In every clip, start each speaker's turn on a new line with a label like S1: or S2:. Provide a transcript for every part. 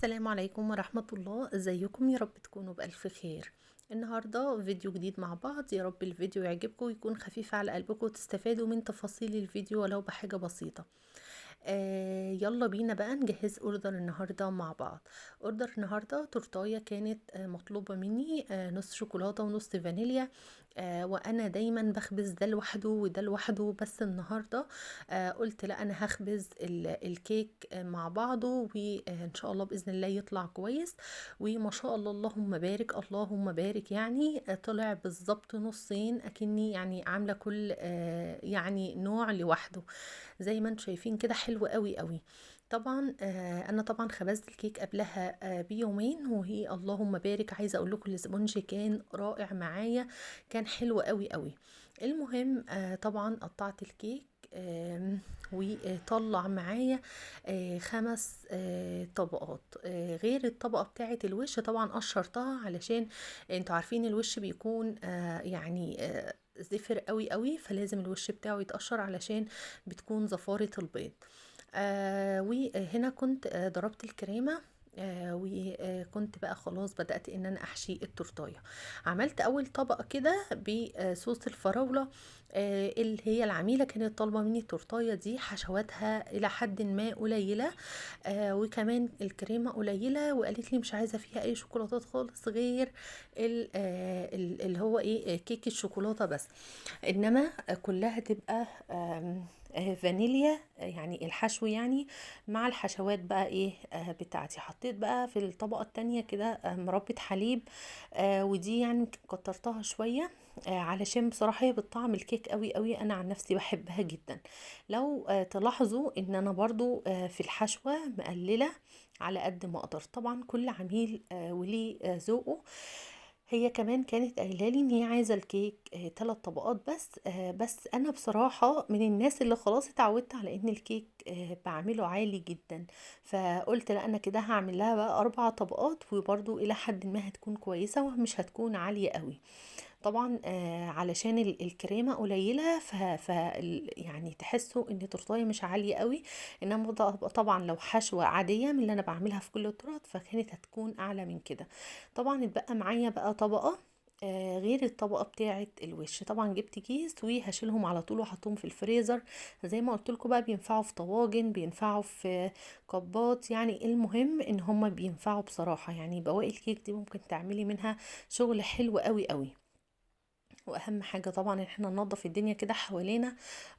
S1: السلام عليكم ورحمة الله. ازيكم؟ يا رب تكونوا بألف خير. النهاردة فيديو جديد مع بعض. يا رب الفيديو يعجبكم ويكون خفيف على قلبكم وتستفادوا من تفاصيل الفيديو ولو بحاجة بسيطة. يلا بينا بقى نجهز اوردر النهارده مع بعض. اوردر النهارده تورتايه كانت مطلوبه مني، نص شوكولاته ونص فانيليا. وانا دايما بخبز ده لوحده وده لوحده، بس النهارده قلت لا، انا هخبز الكيك مع بعضه، وان شاء الله باذن الله يطلع كويس. وما شاء الله اللهم بارك اللهم بارك، يعني طلع بالظبط نصين، اكني يعني عامله كل يعني نوع لوحده. زي ما انتم شايفين كده حلو قوي قوي. طبعا انا طبعا خبزت الكيك قبلها بيومين، وهي اللهم بارك، عايزه اقول لكم الاسبونج كان رائع معايا، كان حلو قوي قوي. المهم طبعا قطعت الكيك وطلع معايا 5 طبقات، غير الطبقة بتاعة الوش. طبعا قشرتها علشان انتوا عارفين الوش بيكون يعني زفر قوي قوي، فلازم الوش بتاعه يتقشر علشان بتكون زفارة البيض. وهنا كنت ضربت الكريمة، وكنت بقى خلاص بدأت ان انا احشي التورتايه. عملت اول طبقة كده بصوص الفراولة. اللي هي العميلة كانت طالبة مني التورتايه دي حشواتها الى حد ما قليلة، وكمان الكريمة قليلة، وقالت لي مش عايزة فيها اي شوكولاتات خالص غير اللي هو ايه كيك الشوكولاتة بس. انما كلها تبقى فانيليا، يعني الحشو يعني مع الحشوات بقى ايه بتاعتي. حطيت بقى في الطبقة التانية كده مربى حليب، ودي يعني كترتها شوية علشان بصراحة هي بتطعم الكيك قوي قوي، انا عن نفسي بحبها جدا. لو تلاحظوا ان انا برضو في الحشوة مقللة على قد ما اقدر. طبعا كل عميل وليه ذوقه. هي كمان كانت قايله لي ان هي عايزه الكيك 3 طبقات بس، بس انا بصراحه من الناس اللي خلاص اتعودت على ان الكيك بعمله عالي جدا، فقلت لا، انا كده هعمل لها بقى 4 طبقات، وبرضو الى حد ما هتكون كويسه ومش هتكون عاليه قوي. طبعا علشان الكريمه قليله يعني تحسوا ان التورتايه مش عاليه قوي. انما طبعا لو حشوه عاديه من اللي انا بعملها في كل التورت فكانت هتكون اعلى من كده. طبعا اتبقى معايا بقى طبقه غير الطبقه بتاعه الوش. طبعا جبت كيس وهشيلهم على طول واحطهم في الفريزر. زي ما قلت لكم بقى بينفعوا في طواجن، بينفعوا في كبات، يعني المهم ان هما بينفعوا بصراحه. يعني بواقي الكيك دي ممكن تعملي منها شغل حلو قوي قوي. واهم حاجة طبعا ان احنا ننظف الدنيا كده حوالينا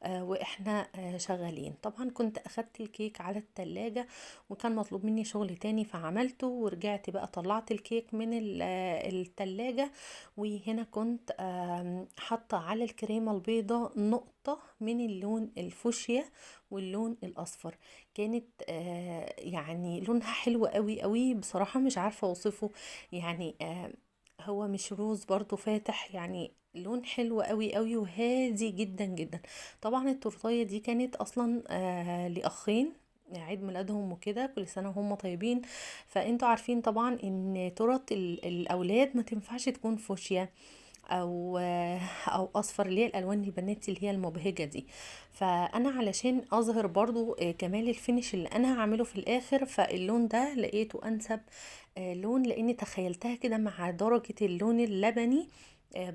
S1: واحنا شغالين. طبعا كنت اخدت الكيك على التلاجة، وكان مطلوب مني شغل تاني فعملته، ورجعت بقى طلعت الكيك من التلاجة. وهنا كنت حاطة على الكريمة البيضة نقطة من اللون الفوشيا واللون الاصفر. كانت يعني لونها حلو قوي قوي بصراحة، مش عارفة اوصفه. يعني هو مش روز برضو فاتح، يعني لون حلو قوي قوي وهادي جدا جدا. طبعا التورتايه دي كانت اصلا لاخين، عيد ميلادهم وكده، كل سنه وهم طيبين. فانتوا عارفين طبعا ان تورت الاولاد ما تنفعش تكون فوشيا او اصفر، اللي هي الالوان البناتي اللي هي المبهجه دي. فانا علشان اظهر برضو جمال الفينش اللي انا هعمله في الاخر، فاللون ده لقيته انسب لون، لاني تخيلتها كده مع درجه اللون اللبني.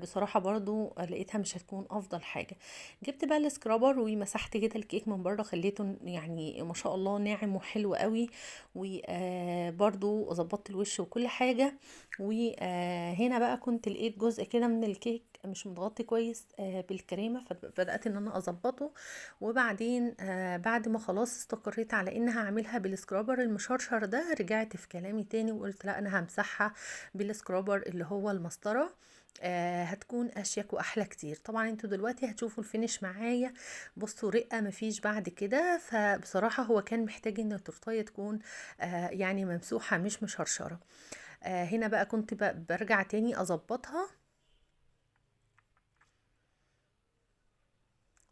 S1: بصراحة برضو لقيتها مش هتكون افضل حاجة. جبت بقى السكرابر ومسحت كده الكيك من بره، خليته يعني ما شاء الله ناعم وحلو قوي. وبرضو ظبطت الوش وكل حاجة. وهنا بقى كنت لقيت جزء كده من الكيك مش متغطي كويس بالكريمة، فبدأت ان انا اظبطه. وبعدين بعد ما خلاص استقريت على ان هعملها بالسكرابر المشرشر ده، رجعت في كلامي تاني وقلت لا، انا همسحها بالسكرابر اللي هو المسطرة. هتكون اشيك واحلى كتير. طبعا انتوا دلوقتي هتشوفوا الفينش معايا. بصوا رقة مفيش بعد كده. فبصراحة هو كان محتاج ان التورتايه تكون يعني ممسوحة مش مشرشرة. هنا بقى كنت برجع تاني اظبطها.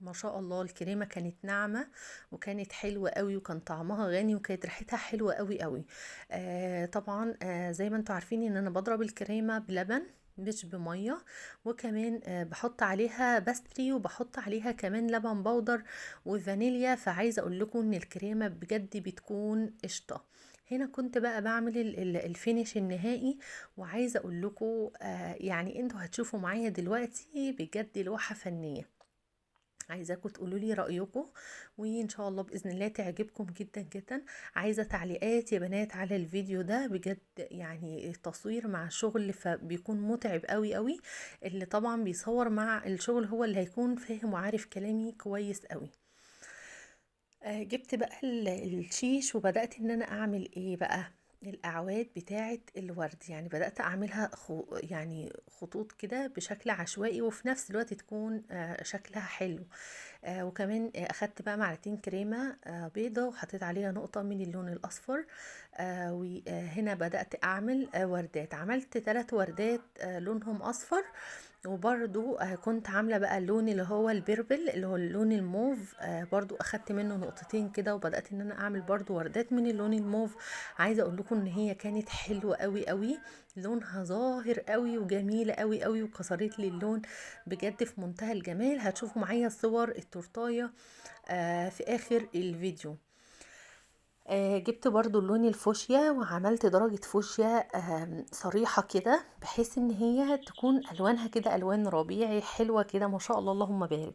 S1: ما شاء الله الكريمة كانت ناعمة وكانت حلوة قوي، وكان طعمها غني، وكانت ريحتها حلوة قوي قوي. طبعا زي ما انتوا عارفين ان انا بضرب الكريمة بلبن مش بمية، وكمان بحط عليها باستري، وبحط عليها كمان لبن بودر وفانيليا. فعايزة اقول لكم ان الكريمة بجد بتكون قشطة. هنا كنت بقى بعمل الفينش النهائي، وعايزة اقول لكم يعني انتوا هتشوفوا معايا دلوقتي بجد لوحة فنية. عايزاكم تقولوا لي رأيكم، وان شاء الله بإذن الله تعجبكم جدا جدا. عايزة تعليقات يا بنات على الفيديو ده بجد، يعني التصوير مع الشغل فبيكون متعب قوي قوي. اللي طبعا بيصور مع الشغل هو اللي هيكون فاهم وعارف كلامي كويس قوي. جبت بقى الشيش، وبدأت ان انا اعمل ايه بقى، الاعواد بتاعه الورد. يعني بدأت اعملها يعني خطوط كده بشكل عشوائي، وفي نفس الوقت تكون شكلها حلو. وكمان اخدت بقى معلقتين كريمة بيضة، وحطيت عليها نقطة من اللون الاصفر. وهنا بدأت اعمل وردات. عملت 3 وردات لونهم اصفر. وبرضو كنت عاملة بقى اللون اللي هو البيربل، اللي هو اللون الموف. برضو اخدت منه نقطتين كده، وبدأت ان انا اعمل برضو وردات من اللون الموف. عايزة اقول لكم ان هي كانت حلوة قوي قوي، لونها ظاهر قوي وجميلة قوي قوي، وكسرت لي اللون بجد في منتهى الجمال. هتشوفوا معايا صور التورتاية في اخر الفيديو. جبت برضو اللون الفوشيا، وعملت درجة فوشيا صريحة كده، بحيث ان هي تكون الوانها كده الوان ربيعي حلوة كده ما شاء الله اللهم بارك.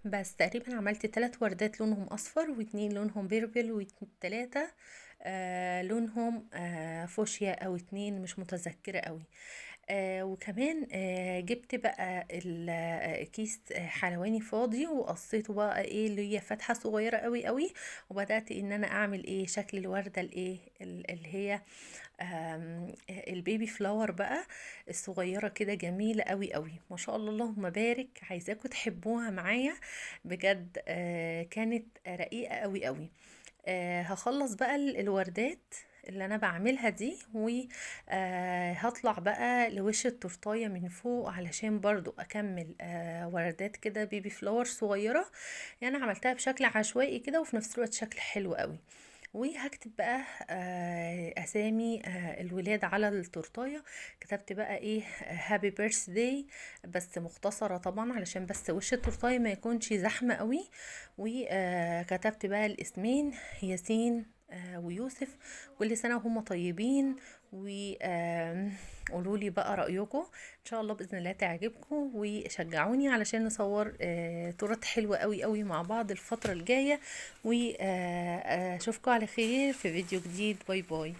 S1: بس تقريبا عملت 3 وردات لونهم اصفر، و2 لونهم بيربل، و3 لونهم فوشيا او 2 مش متذكرة قوي. وكمان جبت بقى كيس حلواني فاضي، وقصيته بقى ايه اللي هي فتحة صغيرة قوي قوي. وبدأت ان انا اعمل ايه شكل الوردة الايه اللي هي البيبي فلاور بقى الصغيرة كده، جميلة قوي قوي ما شاء الله اللهم بارك. عايزاكم تحبوها معايا بجد. كانت رقيقة قوي قوي. هخلص بقى الوردات اللي انا بعملها دي، وهطلع بقى لوش التورتاية من فوق علشان برضو اكمل وردات كده بيبي فلاور صغيرة. يعني عملتها بشكل عشوائي كده، وفي نفس الوقت شكل حلو قوي. وهكتب بقى اسامي الولاد على التورتايه. كتبت بقى ايه هابي بيرث داي، بس مختصره طبعا علشان بس وش التورتايه ما يكونش زحمه قوي. وكتبت بقى الاسمين ياسين ويوسف. كل سنه وهم طيبين. وقولوا لي بقى رأيكم، ان شاء الله بإذن الله تعجبكم، وشجعوني علشان نصور تورت حلوة قوي قوي مع بعض الفترة الجاية. واشوفكم على خير في فيديو جديد. باي باي.